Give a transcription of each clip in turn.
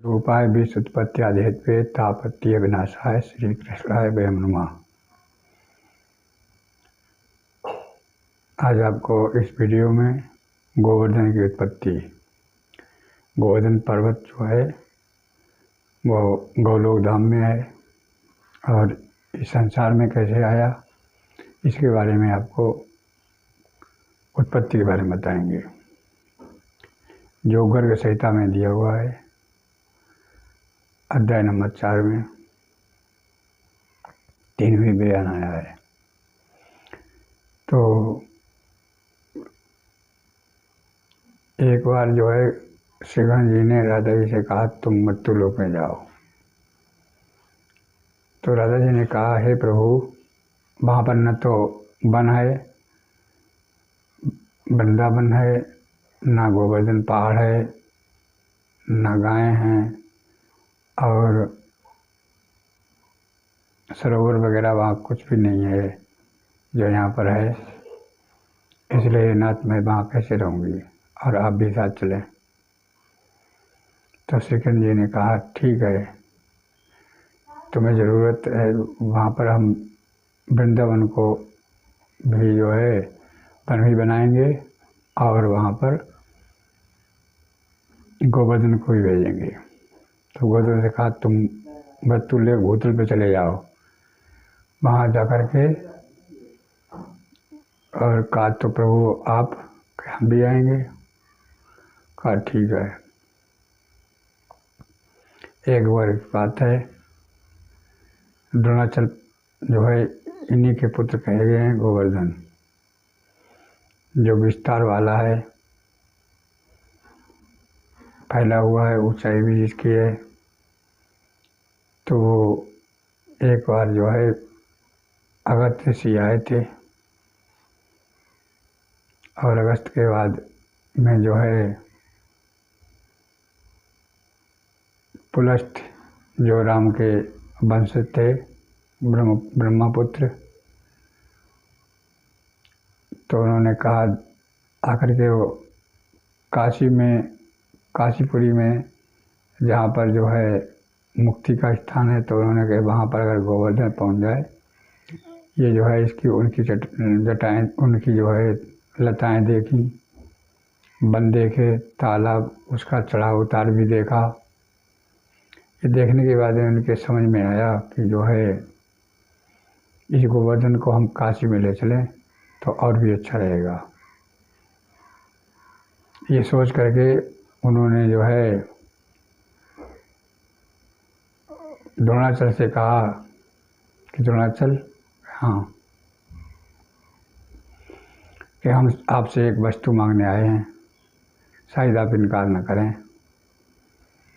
रूपाय विश्वोत्पत्त्यादिहेतवे तापत्रीय विनाशाय श्री कृष्णाय वयं नमः। आज आपको इस वीडियो में गोवर्धन की उत्पत्ति, गोवर्धन पर्वत जो है वो गोलोक धाम में है और इस संसार में कैसे आया इसके बारे में आपको उत्पत्ति के बारे में बताएंगे, जो गर्ग संहिता में दिया हुआ है अध्याय नंबर 4 में 3वीं बयान आया है। तो एक बार जो है श्रीगण जी ने राधा जी से कहा तुम मृत्यु लोक में जाओ। तो राधा जी ने कहा हे प्रभु, वहाँ पर न तो वन है, वृंदावन है, ना गोवर्धन पहाड़ है, ना गायें हैं और सरोवर वगैरह वहाँ कुछ भी नहीं है जो यहाँ पर है। इसलिए नाथ मैं वहाँ कैसे रहूँगी और आप भी साथ चलें। तो श्रीकृष्ण जी ने कहा ठीक है, तुम्हें ज़रूरत है वहाँ पर हम वृंदावन को भी जो है वन भी बनाएंगे और वहाँ पर गोवर्धन को भी भेजेंगे। तो गोवर्धन से कहा तुम मृत्यु ले भूतल पे चले जाओ, वहाँ जा कर के और कहा तो प्रभु आप हम भी आएंगे। कहा ठीक है। एक बार की बात है, द्रोणाचल जो है इन्हीं के पुत्र कहे गए हैं गोवर्धन, जो विस्तार वाला है, फैला हुआ है, ऊंचाई भी जिसकी है। तो वो एक बार जो है अगस्त ऋषि आए थे और अगस्त के बाद में जो है पुलस्त जो राम के वंश थे, ब्रह्मपुत्र, तो उन्होंने कहा आकर के वो काशीपुरी में जहाँ पर जो है मुक्ति का स्थान है, तो उन्होंने कहा वहाँ पर अगर गोवर्धन पहुँच जाए, ये जो है इसकी उनकी जटाएँ, उनकी जो है लताएँ देखी, वन देखे, तालाब, उसका चढ़ाव उतार भी देखा। ये देखने के बाद उनके समझ में आया कि जो है इस गोवर्धन को हम काशी में ले चलें तो और भी अच्छा रहेगा। ये सोच करके उन्होंने जो है द्रोणाचल से कहा कि द्रोणाचल, हाँ, कि हम आपसे एक वस्तु मांगने आए हैं, शायद आप इनकार न करें।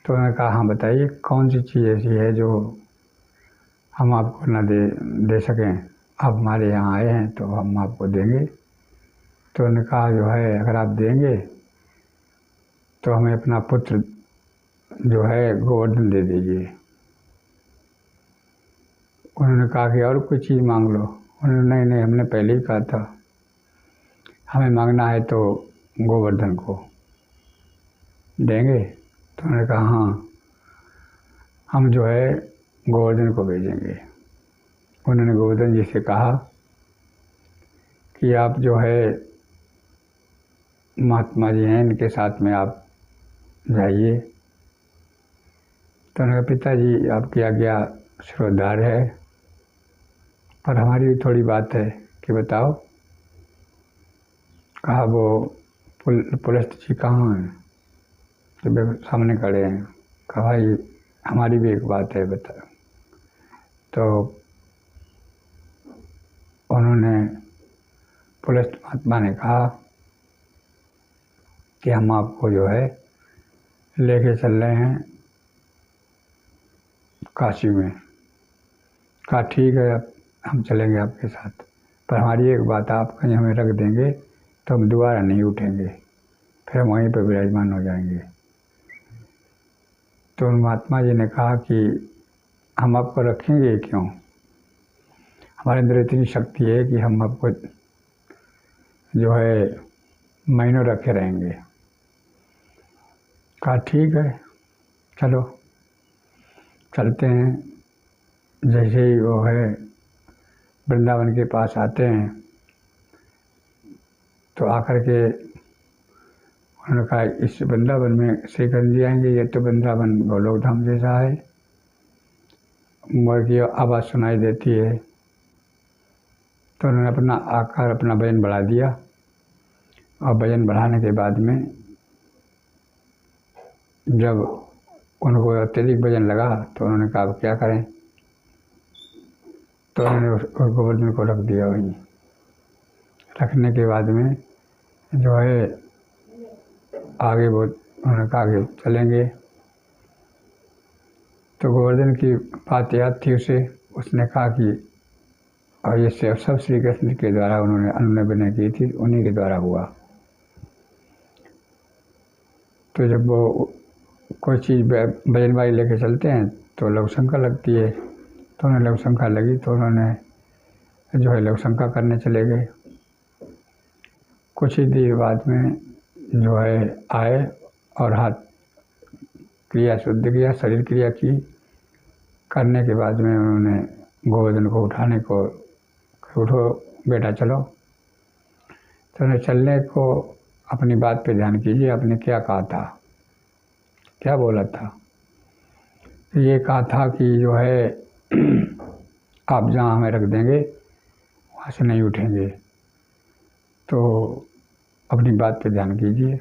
तो उन्होंने कहा हाँ बताइए, कौन सी चीज़ ऐसी है जो हम आपको न दे सकें, आप हमारे यहाँ आए हैं तो हम आपको देंगे। तो उन्होंने कहा जो है अगर आप देंगे तो हमें अपना पुत्र जो है गोवर्धन दे दीजिए। उन्होंने कहा कि और कोई चीज़ मांग लो। उन्होंने नहीं, हमने पहले ही कहा था हमें मांगना है तो गोवर्धन को देंगे। तो उन्होंने कहा हाँ, हम जो है गोवर्धन को भेजेंगे। उन्होंने गोवर्धन जी से कहा कि आप जो है महात्मा जी हैं, इनके साथ में आप जाइए। तो उन्होंने कहा पिताजी आपकी आज्ञा श्रोधार है, पर हमारी भी थोड़ी बात है कि बताओ। कहा वो पुलस्त जी कहाँ हैं? तो सामने खड़े हैं। कहा भाई हमारी भी एक बात है, बता। तो उन्होंने पुलस्त महात्मा ने कहा कि हम आपको जो है लेके चल रहे हैं काशी में। कहा ठीक है, हम चलेंगे आपके साथ, पर हमारी एक बात, आप कहीं हमें रख देंगे तो हम दोबारा नहीं उठेंगे, फिर हम वहीं पर विराजमान हो जाएंगे। तो महात्मा जी ने कहा कि हम आपको रखेंगे क्यों, हमारे अंदर इतनी शक्ति है कि हम आपको जो है महीनों रखे रहेंगे। कहा ठीक है, चलो चलते हैं। जैसे ही वो है वृंदावन के पास आते हैं तो आकर के उन्होंने कहा इस वृंदावन में श्री कृष्ण जी आएंगे, ये तो वृंदावन गोलोक धाम जैसा है। मोर की आवाज़ सुनाई देती है तो उन्होंने अपना आकर अपना वजन बढ़ा दिया और वजन बढ़ाने के बाद में जब उनको अत्यधिक वजन लगा तो उन्होंने कहा अब क्या करें, तो उन्होंने उस गोवर्धन को रख दिया। वहीं रखने के बाद में जो है आगे वो उन्होंने कहा कि चलेंगे। तो गोवर्धन की बात याद थी उसे, उसने कहा कि और ये सब श्री कृष्ण के द्वारा उन्होंने अनुनय विनय की थी, उन्हीं के द्वारा हुआ। तो जब वो कोई चीज़ वजन वाली लेके चलते हैं तो लघुशंका लगती है, तो उन्हें लघुशंका लगी तो उन्होंने जो है लघुशंका करने चले गए। कुछ ही देर बाद में जो है आए और हाथ क्रिया शुद्ध किया, शरीर क्रिया की। करने के बाद में उन्होंने गोवर्धन को उठाने को, उठो बेटा चलो। तो उन्हें चलने को अपनी बात पे ध्यान कीजिए, आपने क्या कहा था, क्या बोला था। तो ये कहा था कि जो है आप जहाँ हमें रख देंगे वहाँ से नहीं उठेंगे, तो अपनी बात पे ध्यान कीजिए।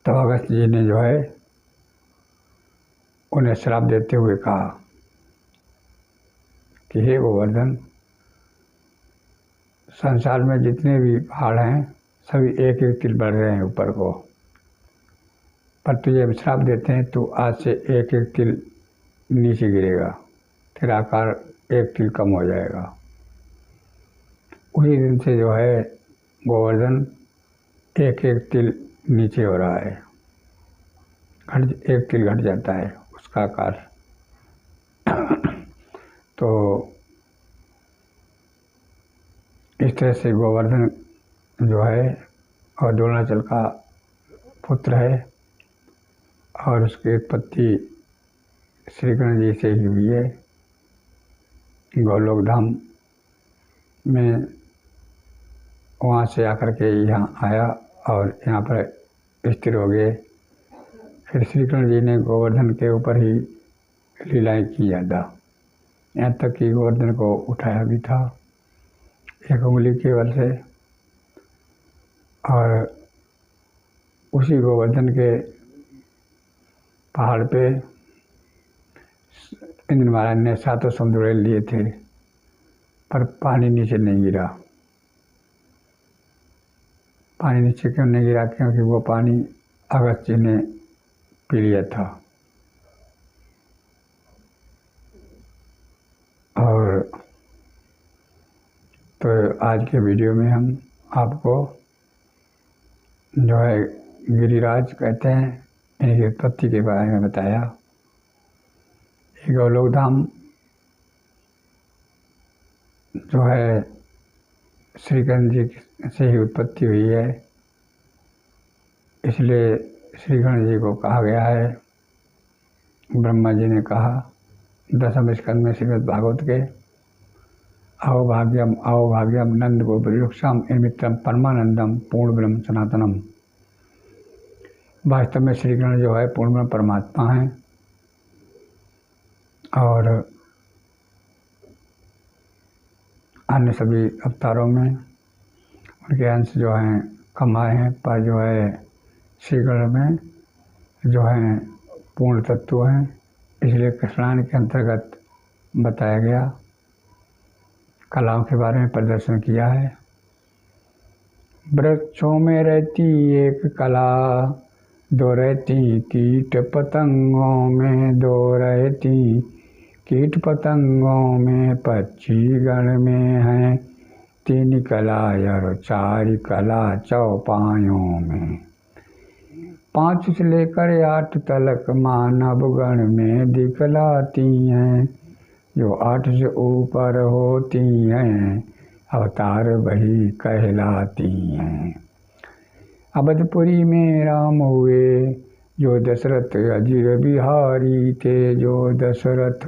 तब अगस्त जी ने जो है उन्हें श्राप देते हुए कहा कि हे गोवर्धन, संसार में जितने भी पहाड़ हैं सभी एक एक तिल बढ़ रहे हैं ऊपर को, पर तुझे श्राप देते हैं तो आज से एक एक तिल नीचे गिरेगा, तेरा आकार एक तिल कम हो जाएगा। उसी दिन से जो है गोवर्धन एक एक तिल नीचे हो रहा है, एक तिल घट जाता है उसका आकार। तो इस तरह से गोवर्धन जो है और द्रोणाचल का पुत्र है और उसकी उत्पत्ति श्री कृष्ण जी से ही हुई है। गोलोक धाम में वहाँ से आकर के यहाँ आया और यहाँ पर स्थिर हो गए। फिर श्री कृष्ण जी ने गोवर्धन के ऊपर ही लीलाएं की ज़्यादा, यहाँ तक कि गोवर्धन को उठाया भी था एक उंगली के बल से। और उसी गोवर्धन के पहाड़ पे इंद्र महाराज ने 7 समुद्र लिए थे, पर पानी नीचे नहीं गिरा। पानी नीचे क्यों नहीं गिरा? क्योंकि वो पानी अगस्त जी ने पी लिया था। और तो आज के वीडियो में हम आपको जो है गिरिराज कहते हैं इनकी उत्पत्ति के बारे में बताया। ये गोलोक धाम जो है श्री कृष्ण जी से ही उत्पत्ति हुई है, इसलिए श्री कृष्ण जी को कहा गया है। ब्रह्मा जी ने कहा 10वें स्कंद में श्रीमद् भागवत के, आओ भाग्यम नंद गोपीक्षाम इमित्रम परमानंदम पूर्ण ब्रह्म सनातनम। वास्तव में श्री कृष्ण जो है पूर्ण ब्रह्म परमात्मा हैं और अन्य सभी अवतारों में उनके अंश जो हैं कम आए हैं, पर जो है श्री कृष्ण में जो है पूर्ण तत्व हैं, इसलिए कृष्णायन के अंतर्गत बताया गया। कलाओं के बारे में प्रदर्शन किया है। वृक्षों में रहती एक कला, दो रहती कीट पतंगों में, दो रहती कीट पतंगों में, पक्षी गण में है 3 कला और 4 कला चौपायों में। 5 से लेकर 8 तलक मानव गण में दिखलाती हैं, जो 8 से ऊपर होती हैं अवतार वही कहलाती हैं। अवधपुरी में राम हुए जो दशरथ अजिर बिहारी थे, जो दशरथ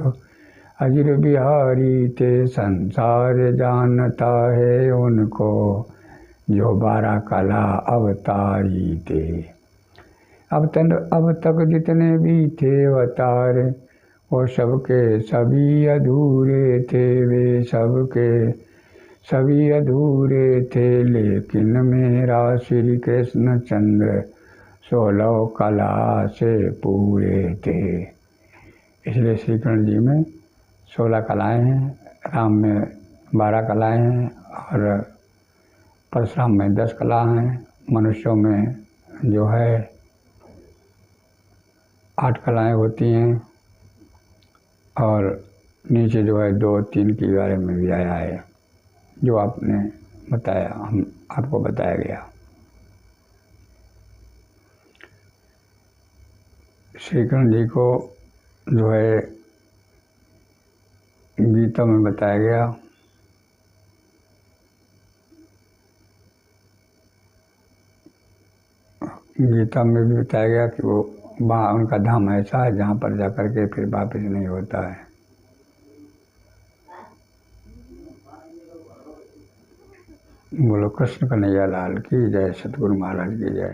अजिर बिहारी थे, संसार जानता है उनको, जो 12 कला अवतारी थे। अब तक जितने भी थे अवतार, वो सबके सभी अधूरे थे, वे सबके सभी अधूरे थे, लेकिन मेरा श्री कृष्ण चंद्र 16 कला से पूरे थे। इसलिए श्री कृष्ण जी में 16 कलाएँ हैं, राम में 12 कलाएँ हैं और परशुराम में 10 कला हैं। मनुष्यों में जो है 8 कलाएँ होती हैं और नीचे जो है 2-3 के बारे में भी आया है, जो आपने बताया, हम आपको बताया गया। श्री कृष्ण जी को जो है गीता में बताया गया। गीता में भी बताया गया कि वो वहाँ उनका धाम ऐसा है जहाँ पर जाकर के फिर वापस नहीं होता है। बोलो कृष्ण कन्हैया लाल की जय, सतगुरु महाराज की जय।